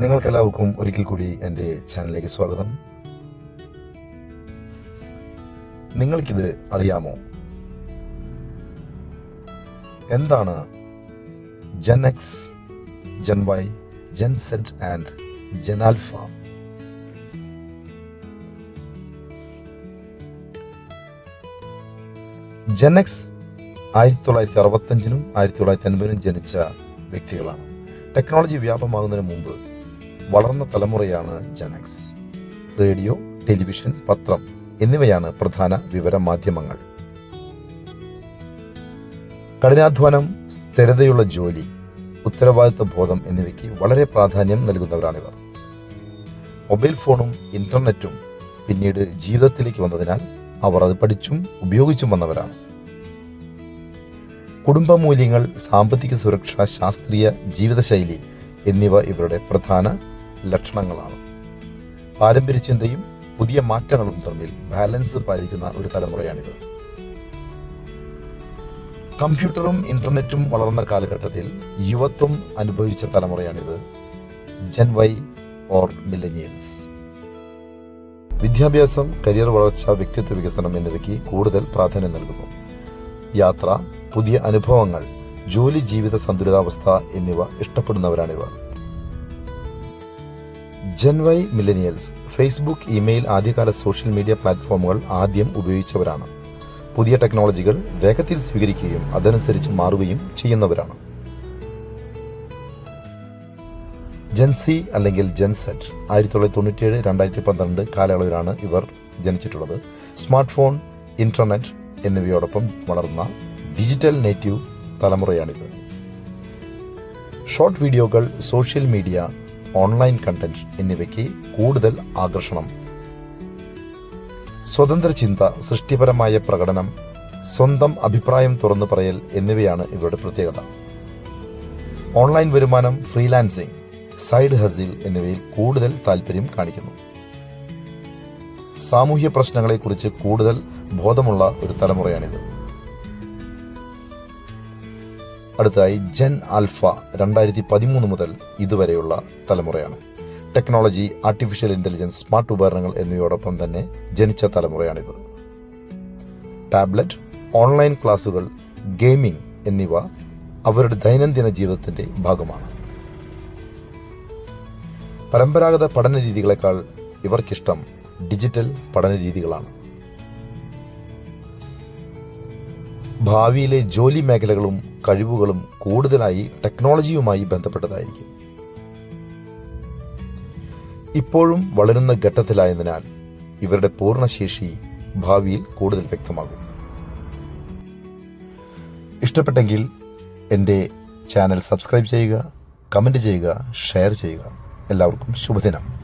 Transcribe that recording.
നിങ്ങൾക്കെല്ലാവർക്കും ഒരിക്കൽ കൂടി എൻ്റെ ചാനലിലേക്ക് സ്വാഗതം. നിങ്ങൾക്കിത് അറിയാമോ? എന്താണ് gen X, gen Y, gen Z and gen alpha? Gen X 1965 1950 ജനിച്ച വ്യക്തികളാണ്. ടെക്നോളജി വ്യാപകമാകുന്നതിന് മുമ്പ് വളർന്ന തലമുറയാണ് ജെൻ എക്സ്. റേഡിയോ, ടെലിവിഷൻ, പത്രം എന്നിവയാണ് പ്രധാന വിവര മാധ്യമങ്ങൾ. കഠിനാധ്വാനം, സ്ഥിരതയുള്ള ജോലി, ഉത്തരവാദിത്വ ബോധം എന്നിവയ്ക്ക് വളരെ പ്രാധാന്യം നൽകുന്നവരാണിവർ. മൊബൈൽ ഫോണും ഇന്റർനെറ്റും പിന്നീട് ജീവിതത്തിലേക്ക് വന്നതിനാൽ അവർ അത് പഠിച്ചും ഉപയോഗിച്ചും വന്നവരാണ്. കുടുംബ മൂല്യങ്ങൾ, സാമ്പത്തിക സുരക്ഷ, ശാസ്ത്രീയ ജീവിതശൈലി എന്നിവ ഇവരുടെ പ്രധാന ലക്ഷണങ്ങളാണ്. പാരമ്പര്യ ചിന്തയും പുതിയ മാറ്റങ്ങളും തമ്മിൽ ബാലൻസ് പാലിക്കുന്ന ഒരു തലമുറയാണിത്. കമ്പ്യൂട്ടറും ഇന്റർനെറ്റും വളർന്ന കാലഘട്ടത്തിൽ യുവത്വം അനുഭവിച്ച തലമുറയാണിത്, ജെൻ വൈ ഓർ മില്ലനിയൽസ്. വിദ്യാഭ്യാസം, കരിയർ വളർച്ച, വ്യക്തിത്വ വികസനം എന്നിവയ്ക്ക് കൂടുതൽ പ്രാധാന്യം നൽകുന്നു. യാത്ര, പുതിയ അനുഭവങ്ങൾ, ജോലി ജീവിത സന്തുലിതാവസ്ഥ എന്നിവ ഇഷ്ടപ്പെടുന്നവരാണിവർ. Gen Y millennials Facebook, email, ആദ്യകാല സോഷ്യൽ മീഡിയ പ്ലാറ്റ്ഫോമുകൾ ആദ്യം ഉപയോഗിച്ചവരാണ്. പുതിയ ടെക്നോളജികൾ വേഗത്തിൽ സ്വീകരിക്കുകയും അതനുസരിച്ച് മാറുകയും ചെയ്യുന്നവരാണ്. ജെൻ സി അല്ലെങ്കിൽ ജെൻ സെഡ് 1997 2012 കാലയളവിലാണ് ഇവർ ജനിച്ചിട്ടുള്ളത്. സ്മാർട്ട് ഫോൺ, ഇന്റർനെറ്റ് എന്നിവയോടൊപ്പം വളർന്ന ഡിജിറ്റൽ നേറ്റീവ് തലമുറയാണിത്. ഷോർട്ട് വീഡിയോകൾ, സോഷ്യൽ മീഡിയ, ഓൺലൈൻ കണ്ടന്റ് എന്നിവയ്ക്ക് കൂടുതൽ ആകർഷണം. സ്വതന്ത്ര ചിന്ത, സൃഷ്ടിപരമായ പ്രകടനം, സ്വന്തം അഭിപ്രായം തുറന്നു പറയൽ എന്നിവയാണ് ഇവരുടെ പ്രത്യേകത. ഓൺലൈൻ വരുമാനം, ഫ്രീലാൻസിംഗ്, സൈഡ് ഹസിൽ എന്നിവയിൽ കൂടുതൽ താല്പര്യം കാണിക്കുന്നു. സാമൂഹ്യ പ്രശ്നങ്ങളെക്കുറിച്ച് കൂടുതൽ ബോധമുള്ള ഒരു തലമുറയാണിത്. അടുത്തതായി ജെൻ ആൽഫ 2013 മുതൽ ഇതുവരെയുള്ള തലമുറയാണ്. ടെക്നോളജി, ആർട്ടിഫിഷ്യൽ ഇന്റലിജൻസ്, സ്മാർട്ട് ഉപകരണങ്ങൾ എന്നിവയോടൊപ്പം തന്നെ ജനിച്ച തലമുറയാണിത്. ടാബ്ലറ്റ്, ഓൺലൈൻ ക്ലാസുകൾ, ഗെയിമിംഗ് എന്നിവ അവരുടെ ദൈനംദിന ജീവിതത്തിന്റെ ഭാഗമാണ്. പരമ്പരാഗത പഠന രീതികളെക്കാൾ ഇവർക്കിഷ്ടം ഡിജിറ്റൽ പഠന രീതികളാണ്. ഭാവിയിലെ ജോലി മേഖലകളും കഴിവുകളും കൂടുതലായി ടെക്നോളജിയുമായി ബന്ധപ്പെട്ടതായിരിക്കും. ഇപ്പോഴും വളരുന്ന ഘട്ടത്തിലായതിനാൽ ഇവരുടെ പൂർണ്ണശേഷി ഭാവിയിൽ കൂടുതൽ വ്യക്തമാകും. ഇഷ്ടപ്പെട്ടെങ്കിൽ എൻ്റെ ചാനൽ സബ്സ്ക്രൈബ് ചെയ്യുക, കമൻറ്റ് ചെയ്യുക, ഷെയർ ചെയ്യുക. എല്ലാവർക്കും ശുഭദിനം.